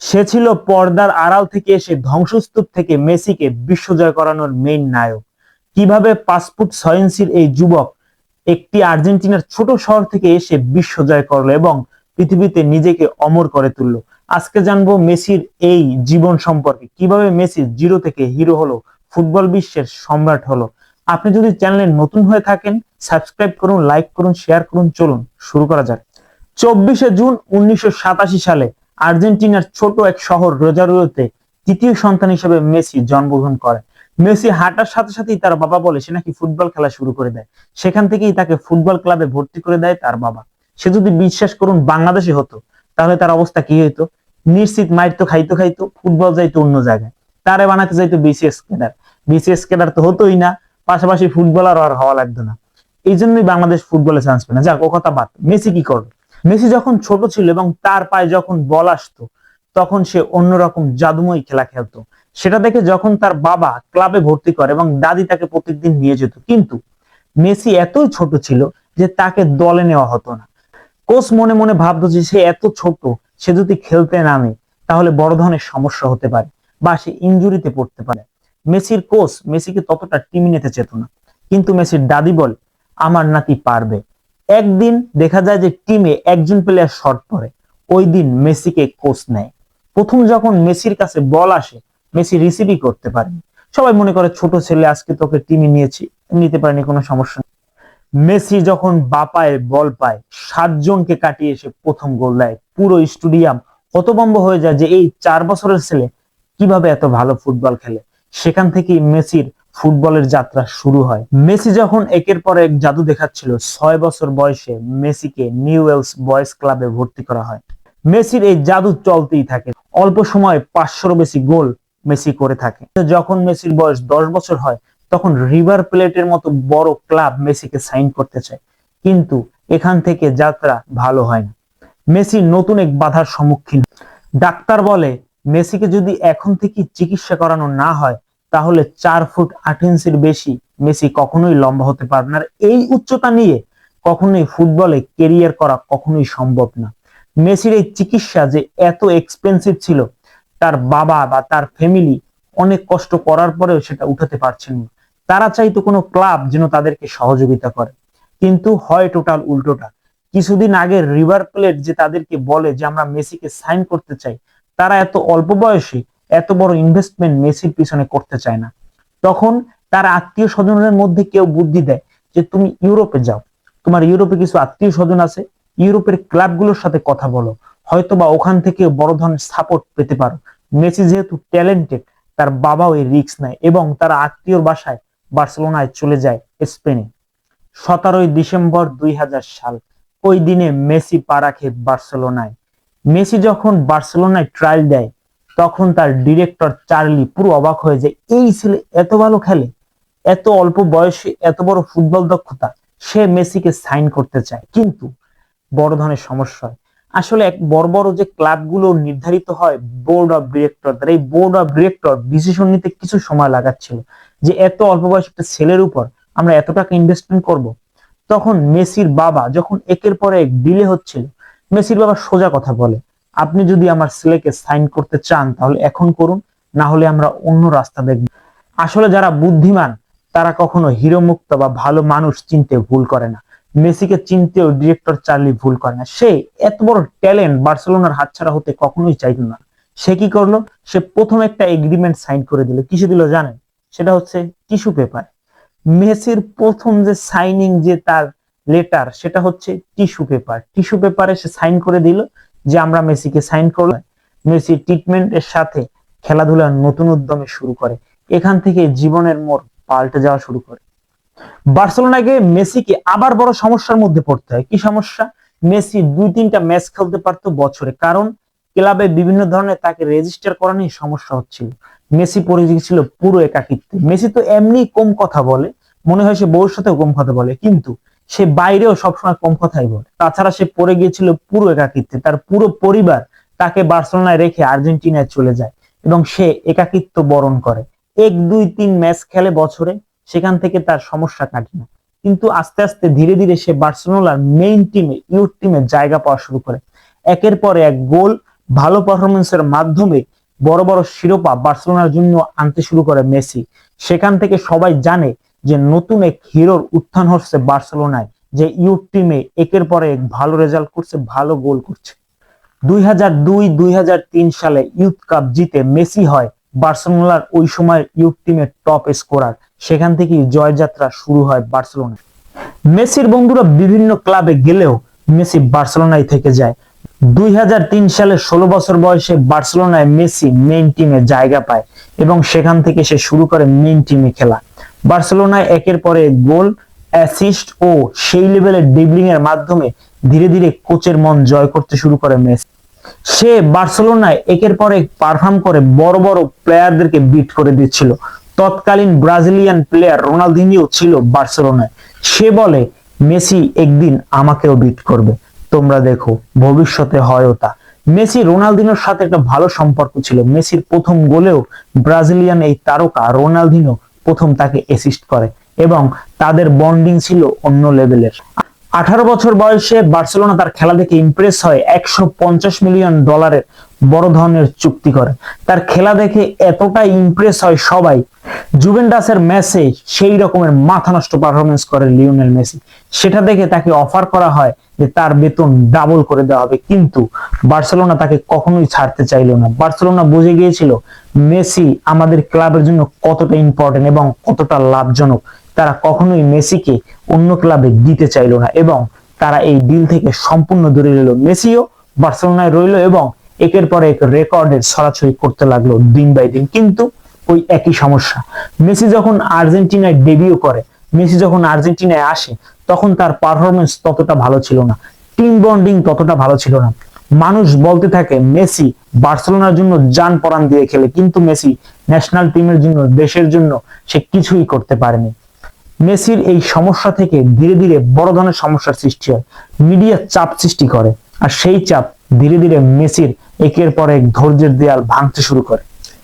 সে ছিল পর্দার আড়াল থেকে এসে ধ্বংসস্তূপ থেকে মেসিকে বিশ্বজয় করানোর মেইন নায়ক। কিভাবে 5 ফুট 6 ইঞ্চির এই যুবক একটি আর্জেন্টিনার ছোট শহর থেকে এসে বিশ্বজয় করলো এবং পৃথিবীতে নিজেকে অমর করে তুললো। আজকে জানবো মেসির এই জীবন সম্পর্কে, কিভাবে মেসি জিরো থেকে হিরো হলো, ফুটবল বিশ্বের সম্রাট হলো। আপনি যদি চ্যানেলে নতুন হয়ে থাকেন, সাবস্ক্রাইব করুন, লাইক করুন, শেয়ার করুন। চলুন শুরু করা যাক। 24শে জুন 1987 সালে আর্জেন্টিনার ছোট এক শহর রোজারিওতে তৃতীয় সন্তান হিসেবে মেসি জন্মগ্রহণ করে। মেসি হাঁটার সাথে সাথেই তার বাবা বলে সে নাকি ফুটবল খেলা শুরু করে দেয়। সেখান থেকেই তাকে ফুটবল ক্লাবে ভর্তি করে দেয় তার বাবা। সে যদি বিশ্বাস করুন বাংলাদেশে হতো তাহলে তার অবস্থা কি হইতো? নিশ্চিত মাইর তো খাইতো খাইতো, ফুটবল যাইতো অন্য জায়গায়, তারে বানাতে যাইতো বিসিএস ক্যাডার। বিসিএস ক্যাডার তো হতোই না, পাশাপাশি ফুটবলার আর হওয়া লাগতো না। এই জন্যই বাংলাদেশ ফুটবলে চান্স পেয়ে না। যাক, ও কথা বাদ। মেসি কি করলো? মেসি যখন ছোট ছিল এবং তার পায়ে যখন বল আসতো তখন সে অন্যরকম জাদুময়ী খেলা খেলতো। সেটা দেখে যখন তার বাবা ক্লাবে ভর্তি করে এবং দাদি তাকে প্রত্যেকদিন নিয়ে যেত, কিন্তু মেসি এতই ছোট ছিল যে তাকে দলে নেওয়া হতো না। কোচ মনে মনে ভাবতো যে সে এত ছোট, সে যদি খেলতে নামে তাহলে বড় ধরনের সমস্যা হতে পারে বা সে ইনজুরিতে পড়তে পারে। মেসির কোচ মেসিকে ততটা টিমে নিতে চেত না, কিন্তু মেসির দাদি বলে আমার নাতি পারবে। একদিন দেখা যায় যে টিমে একজন প্লেয়ার শর্ট পড়ে। ওই দিন মেসিকে কোচ নেয়। প্রথম যখন মেসির কাছে বল আসে, মেসি রিসিভই করতে পারেনি। সবাই মনে করে ছোট ছেলে, আজকে তোকে টিমে নিয়েছি, নিতে পারেনি, কোনো সমস্যা নেই। মেসি যখন বাপায় বল পায়, 7 জনকে কাটিয়ে এসে প্রথম গোল দেয়। পুরো স্টেডিয়াম হতভম্ব হয়ে যায় যে এই 4 বছরের ছেলে কিভাবে এত ভালো ফুটবল খেলে। সেখান থেকেই মেসির ফুটবলের যাত্রা শুরু হয়। মেসি যখন একের পর এক জাদু দেখাচ্ছিল, 6 বছর বয়সে মেসিকে নিউওয়েলস বয়েজ ক্লাবে ভর্তি করা হয়। মেসির এই জাদু চলতেই থাকে। অল্প সময়ে 500-র বেশি গোল মেসি করে থাকে। যখন মেসির বয়স 10 বছর হয় তখন রিভার প্লেটের মতো বড় ক্লাব মেসিকে সাইন করতে চায়, কিন্তু এখান থেকে যাত্রা ভালো হয় না। মেসি নতুন এক বাধার সম্মুখীন। ডাক্তার বলে মেসিকে যদি এখন থেকে চিকিৎসা করানো না হয় তাহলে 4 ফুট 8 ইঞ্চির বেশি মেসি কখনোই লম্বা হতে পারবে না। আর এই উচ্চতা নিয়ে কখনোই ফুটবলে কেরিয়ার করা কখনোই সম্ভব না। মেসির এই চিকিৎসা যে এত এক্সপেন্সিভ ছিল, তার বাবা বা তার ফ্যামিলি অনেক কষ্ট করার পরেও সেটা উঠাতে পারছেন না। তারা চাইতো কোনো ক্লাব যেন তাদেরকে সহযোগিতা করে, কিন্তু হয় টোটাল উল্টোটা। কিছুদিন আগে রিভার প্লেট যে তাদেরকে বলে যে আমরা মেসিকে সাইন করতে চাই, তারা এত অল্প বয়সে এত বড় ইনভেস্টমেন্ট মেসির পিছনে করতে চায় না। তখন তার আত্মীয় স্বজনের মধ্যে কেউ বুদ্ধি দেয় যে তুমি ইউরোপে যাও, তোমার ইউরোপে কিছু আত্মীয় স্বজন আছে, ইউরোপের ক্লাবগুলোর সাথে কথা বলো, হয়তোবা ওখান থেকে বড় ধরনের সাপোর্ট পেতে পারো। মেসি যেহেতু ট্যালেন্টেড, তার বাবাও এই রিস্ক নেয় এবং তারা আত্মীয়র বাসায় বার্সেলোনায় চলে যায় স্পেনে। 17ই ডিসেম্বর 2000 সাল, ওই দিনে মেসি পা রাখে বার্সেলোনায়। মেসি যখন বার্সেলোনায় ট্রায়াল দেয় তখন তার ডিরেক্টর চার্লি পুরো অবাক হয়ে যায়, এই ছেলে এত ভালো খেলে, এত অল্প বয়সে এত বড় ফুটবল দক্ষতা, সে মেসিকে সাইন করতে চায়। কিন্তু বড় ধরনের সমস্যা হয়। আসলে এক বড় বড় যে ক্লাবগুলো নির্ধারিত হয় বোর্ড অফ ডিরেক্টর, এই বোর্ড অফ ডিরেক্টর ডিসিশন নিতে কিছু সময় লাগাচ্ছিল যে এত অল্প বয়স একটা ছেলের উপর আমরা এত টাকা ইনভেস্টমেন্ট করব। তখন মেসির বাবা যখন একের পর এক ডিলে হচ্ছিল, মেসির বাবা সোজা কথা বলে, আপনি যদি আমার ছেলেকে সাইন করতে চান তাহলে এখন করুন, না হলে আমরা অন্য রাস্তা দেখব। আসলে যারা বুদ্ধিমান তারা কখনো হিরো মুক্ত বা ভালো মানুষ চিনতে ভুল করে না। মেসিকে চিনতেও ডিরেক্টর চার্লি ভুল করে না। সে এত বড় ট্যালেন্ট বার্সেলোনার হাতছাড়া হতে কখনোই চাইতো না। সে কি করলো? সে প্রথম একটা এগ্রিমেন্ট সাইন করে দিল। কিসে দিল জানেন? সেটা হচ্ছে টিস্যু পেপার। মেসির প্রথম যে সাইনিং, যে তার লেটার, সেটা হচ্ছে টিস্যু পেপার। টিস্যু পেপারে সে সাইন করে দিল যে আমরা মেসিকে সাইন করলাম। মেসি ট্রিটমেন্টের সাথে খেলাধুলার নতুন উদ্যমে শুরু করে। এখান থেকে জীবনের মোড় পাল্টে যাওয়া শুরু করে। বার্সেলোনায় গিয়ে মেসিকে আবার বড় সমস্যার মধ্যে পড়তে হয়। কি সমস্যা? মেসি 2-3টা ম্যাচ খেলতে পারতো বছরে, কারণ ক্লাবে বিভিন্ন ধরনের তাকে রেজিস্টার করা নিয়ে সমস্যা হচ্ছিল। মেসি পড়ে গিয়েছিল পুরো একাকিত্বে। মেসি তো এমনি কম কথা বলে, মনে হয় সে বউর সাথেও কম কথা বলে, কিন্তু সে বাইরেও সবসময় কম কথাই বলে। তাছাড়া সে পড়ে গিয়েছিল পুরো একাকিত্বে। তার পুরো পরিবার তাকে বার্সেলোনায় রেখে আর্জেন্টিনায় চলে যায় এবং সে একাকিত্ব বরণ করে। 1-2-3 ম্যাচ খেলে বছরে, সেখান থেকে তার সমস্যা কাটে না। কিন্তু আস্তে আস্তে ধীরে ধীরে সে বার্সেলোনার মেইন টিমে, ইউথ টিমে জায়গা পাওয়া শুরু করে। একের পর এক গোল ভালো পারফরমেন্সের মাধ্যমে বড় বড় শিরোপা বার্সেলোনার জন্য আনতে শুরু করে মেসি। সেখান থেকে সবাই জানে যে নতুন এক হিরোর উত্থান হচ্ছে বার্সেলোনায়, যে ইউথ টিমে একের পর এক ভালো রেজাল্ট করছে, ভালো গোল করছে। 2002-2003 সালে ইউথ কাপ জিতে মেসি হয় বার্সেলোনার ওই সময়ের ইউথ টিমের টপ স্কোরার। সেখান থেকেই জয়যাত্রা শুরু হয় বার্সেলোনা। মেসির বন্ধুরা বিভিন্ন ক্লাবে গেলেও মেসি বার্সেলোনায় থেকে যায়। 2003 সালে 16 বছর বয়সে বার্সেলোনায় মেসি মেইন টিমে জায়গা পায় এবং সেখান থেকে সে শুরু করে মেইন টিমে খেলা। বার্সেলোনায় একের পর এক গোল, অ্যাসিস্ট ও সেই লেভেলের ড্রিবলিং এর মাধ্যমে ধীরে ধীরে কোচের মন জয় করতে শুরু করে মেসি। সে বার্সেলোনায় একের পর এক পারফর্ম করে বড় বড় প্লেয়ারদেরকে বিট করে দিচ্ছিল। তৎকালীন ব্রাজিলিয়ান প্লেয়ার রোনালদিনিও ছিল বার্সেলোনায়। সে বলে মেসি একদিন আমাকেও বিট করবে, তোমরা দেখো ভবিষ্যতে হয় তা। মেসি রোনালদিনোর সাথে একটা ভালো সম্পর্ক ছিল। মেসির প্রথম গোলেও ব্রাজিলিয়ান এই তারকা রোনালদিনো প্রথম তাকে অ্যাসিস্ট করে এবং তাদের বন্ডিং ছিল অন্য লেভেলের। 18 বছর বয়সে বার্সেলোনা তার খেলা দেখে ইমপ্রেস হয়, $150 মিলিয়ন বড় ধরনের চুক্তি করে। তার খেলা দেখে এতটা ইমপ্রেস হয় সবাই, জুভেন্টাসের ম্যাচে সেই রকমের মাথা নষ্ট পারফরমেন্স করে লিওনেল মেসি। সেটা দেখে তাকে অফার করা হয় যে তার বেতন ডাবল করে দেওয়া হবে, কিন্তু বার্সেলোনা তাকে কখনোই ছাড়তে চাইলো না। বার্সেলোনা বুঝে গিয়েছিল মেসি আমাদের ক্লাবের জন্য কতটা ইম্পর্টেন্ট এবং কতটা লাভজনক। তারা কখনোই মেসিকে অন্য ক্লাবে দিতে চাইলো না এবং তারা এই ডিল থেকে সম্পূর্ণ দূরে রইল। মেসিও বার্সেলোনায় রইল এবং একের পর এক রেকর্ডের ছড়াছড়ি করতে লাগলো দিন বাই দিন। কিন্তু ওই একই সমস্যা, মেসি যখন আর্জেন্টিনায় ডেবিউ করে, মেসি যখন আর্জেন্টিনায় আসে, তখন তার পারফরমেন্স ততটা ভালো ছিল না, টিম বন্ডিং ততটা ভালো ছিল না। মানুষ বলতে থাকে মেসি বার্সেলোনার জন্য জান পরাণ দিয়ে খেলে, কিন্তু মেসি ন্যাশনাল টিমের জন্য, দেশের জন্য সে কিছুই করতে পারেনি। মেসির এই সমস্যা থেকে ধীরে ধীরে বড় ধরনের সমস্যার সৃষ্টি হয়। মিডিয়া চাপ সৃষ্টি করে আর সেই চাপ ধীরে ধীরে মেসির একের পর এক ধৈর্যের দেয়াল ভাঙতে শুরু করে।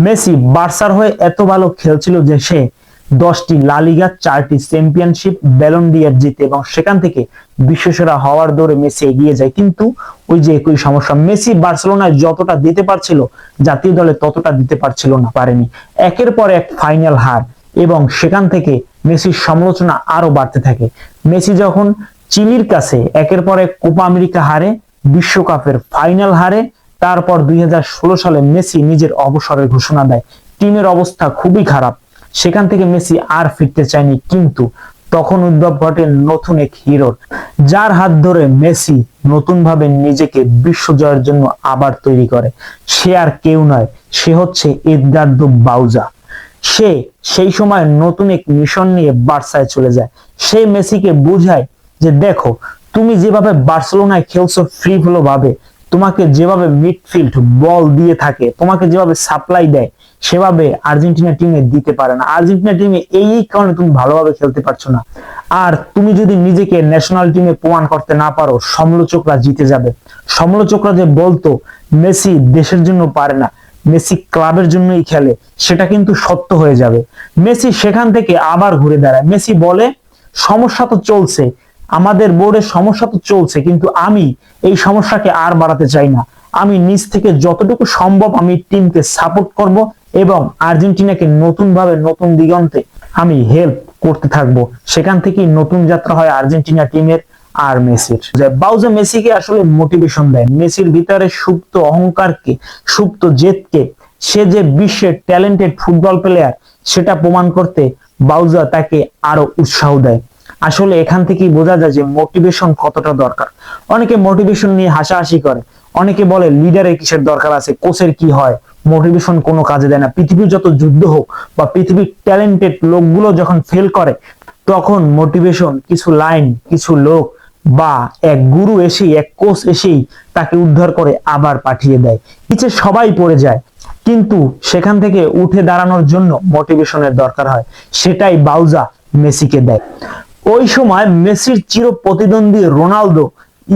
মেসি বার্সার হয়ে এত ভালো খেলছিল যে সে 10টি লা লিগা, 4টি চ্যাম্পিয়নশিপ, ব্যালন ডি'অর জিতে এবং সেখান থেকে বিশ্বসেরা হওয়ার দৌড়ে মেসি এগিয়ে যায়। কিন্তু ওই যে একই সমস্যা, মেসি বার্সেলোনায় যতটা দিতে পারছিল জাতীয় দলে ততটা দিতে পারছিল না, পারেনি। একের পর এক ফাইনাল হার এবং সেখান থেকে মেসির সমালোচনা আরো বাড়তে থাকে। মেসি যখন চিলির কাছে একের পর এক কোপা আমেরিকা হারে, বিশ্বকাপের ফাইনাল হারে, তারপর 2016 সালে মেসি নিজের অবসরের ঘোষণা দেয়। টিমের অবস্থা খুবই খারাপ, সেখান থেকে মেসি আর ফিরতে চায়নি। কিন্তু তখন উদ্ভব ঘটে নতুন এক হিরোর, যার হাত ধরে মেসি নতুন ভাবে নিজেকে বিশ্ব জয়ের জন্য আবার তৈরি করে। সে আর কেউ নয়, সে হচ্ছে এদগার্দো বাউজা। সে সেই সময় নতুন এক মিশন নিয়ে বার্সায় চলে যায়। সে মেসিকে বোঝায় যে দেখো, তুমি যেভাবে বার্সেলোনায় খেলছো ফ্রি ফ্লো ভাবে, তোমাকে যেভাবে মিডফিল্ড বল দিয়ে থাকে, তোমাকে যেভাবে সাপ্লাই দেয়, সেভাবে আর্জেন্টিনা টিমে দিতে পারে না। আর্জেন্টিনা টিমে এই কারণে তুমি ভালোভাবে খেলতে পারছো না। আর তুমি যদি নিজেকে ন্যাশনাল টিমে প্রমাণ করতে না পারো, সমালোচকরা জিতে যাবে। সমালোচকরা যে বলতো মেসি দেশের জন্য পারে না, মেসি ক্লাবের জন্যই খেলে, সেটা কিন্তু সত্য হয়ে যাবে। মেসি সেখান থেকে আবার ঘুরে দাঁড়ায়। মেসি বলে সমস্যা তো চলছে, আমাদের বোর্ডের সমস্যা তো চলছে, কিন্তু আমি এই সমস্যাকে আর বাড়াতে চাই না। আমি নিজ থেকে যতটুকু সম্ভব আমি টিমকে সাপোর্ট করব এবং আর্জেন্টিনাকে নতুন ভাবে, নতুন দিগন্তে আমি হেল্প করতে থাকবো। সেখান থেকেই নতুন যাত্রা হয় আর্জেন্টিনা টিমের আর মেসির। বাউজা মেসিকে আসলে মোটিভেশন দেয়, মেসির ভিতরে সুপ্ত অহংকারকে, সুপ্ত জেদকে, সে যে বিশ্বের ট্যালেন্টেড ফুটবল প্লেয়ার সেটা প্রমাণ করতে বাউজা তাকে আরো উৎসাহ দেয়। আসলে এখান থেকেই বোঝা যায় যে মোটিভেশন কতটা দরকার। অনেকে মোটিভেশন নিয়ে হাসাহাসি করে, অনেকে বলে লিডারের কিসের দরকার আছে, কোচের কি হয়, মোটিভেশন কোনো কাজে দেয় না। পৃথিবীর যত যুদ্ধ হোক বা পৃথিবীর ট্যালেন্টেড লোকগুলো যখন ফেল করে, তখন মোটিভেশন কিছু লাইন, কিছু লোক বা এক গুরু এসেই, এক কোচ এসেই তাকে উদ্ধার করে আবার পাঠিয়ে দেয়। নিচে সবাই পড়ে যায়, কিন্তু সেখান থেকে উঠে দাঁড়ানোর জন্য মোটিভেশনের দরকার হয়। সেটাই বাউজা মেসিকে দেয়। ওই সময় মেসির চির প্রতিদ্বন্দ্বী রোনালদো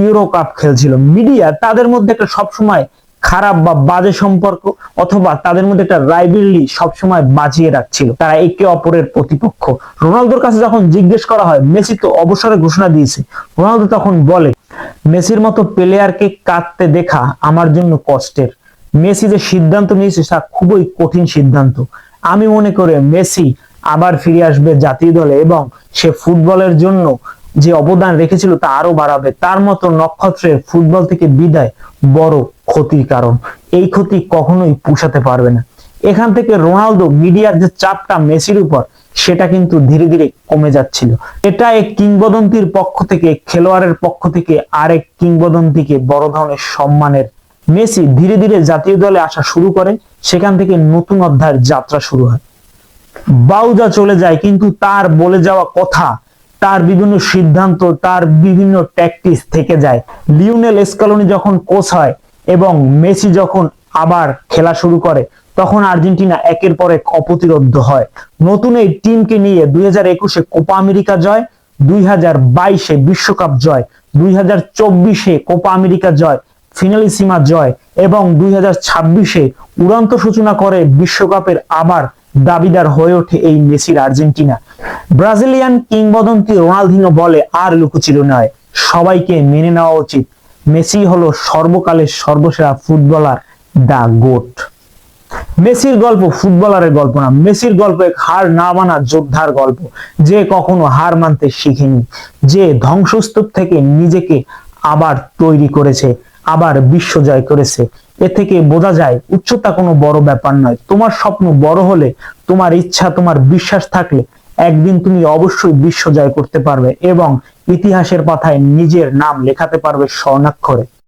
ইউরো কাপ খেলছিল। মিডিয়া তাদের মধ্যে একটা সবসময় খারাপ বা বাজে সম্পর্ক অথবা তাদের মধ্যে একটা রাইভেলরি সবসময় বাজিয়ে রাখছিল, তারা একে অপরের প্রতিপক্ষ। রোনালদোর কাছে যখন জিজ্ঞেস করা হয় মেসি তো অবসরের ঘোষণা দিয়েছে, রোনালদো তখন বলে, মেসির মতো প্লেয়ারকে কাঁদতে দেখা আমার জন্য কষ্টের। মেসি যে সিদ্ধান্ত নিয়েছে তা খুবই কঠিন সিদ্ধান্ত। আমি মনে করি মেসি আবার ফিরে আসবে জাতীয় দলে এবং সে ফুটবলের জন্য যে অবদান রেখেছিল তা আরো বাড়াবে। তার মতো নক্ষত্রের ফুটবল থেকে বিদায় বড় ক্ষতির কারণ, এই ক্ষতি কখনোই পুষাতে পারবে না। এখান থেকে রোনালদো মিডিয়ার যে চাপটা মেসির উপর সেটা কিন্তু ধীরে ধীরে কমে যাচ্ছিল। এটা এক কিংবদন্তির পক্ষ থেকে, খেলোয়াড়ের পক্ষ থেকে আরেক কিংবদন্তিকে বড় ধরনের সম্মানের। মেসি ধীরে ধীরে জাতীয় দলে আসা শুরু করে, সেখান থেকে নতুন অধ্যায়ের যাত্রা শুরু হয়। বাউজা চলে যায় কিন্তু তার বলে যাওয়া কথা, তার বিভিন্ন সিদ্ধান্ত, তার বিভিন্ন ট্যাকটিক্স থেকে যায়। লিওনেল স্কালোনি যখন কোচ হয় এবং মেসি যখন আবার খেলা শুরু করে তখন আর্জেন্টিনা একের পর এক অপ্রতিরোধ্য হয়। নতুন এই টিমকে নিয়ে 2021-এ কোপা আমেরিকা জয়, 2022-এ বিশ্বকাপ জয়, 2024-এ কোপা আমেরিকা জয়, ফিনালিসিমা জয় এবং 2026-এ উড়ান্ত সূচনা করে বিশ্বকাপের আবার দাবিদার হয়ে ওঠে এই মেসির আর্জেন্টিনা। ব্রাজিলিয়ান কিংবদন্তি রোনালদিনো বলে, আর লুকোচুরি নয়, সবাইকে মেনে নেওয়া উচিত, মেসি হলো সর্বকালের সর্বসেরা ফুটবলার, দা গোট। মেসির গল্প ফুটবলারের গল্প না, মেসির গল্প এক হার না মানা যোদ্ধার গল্প, যে কখনো হার মানতে শিখেনি, যে ধ্বংসস্তূপ থেকে নিজেকে আবার তৈরি করেছে, আবার বিশ্ব জয় করেছে। এ থেকে বোঝা যায় উচ্চতা কোনো বড় ব্যাপার নয়। তোমার স্বপ্ন বড় হলে, তোমার ইচ্ছা, তোমার বিশ্বাস থাকলে একদিন তুমি অবশ্যই বিশ্ব জয় করতে পারবে এবং ইতিহাসের পাতায় নিজের নাম লেখাতে পারবে স্বর্ণাক্ষরে।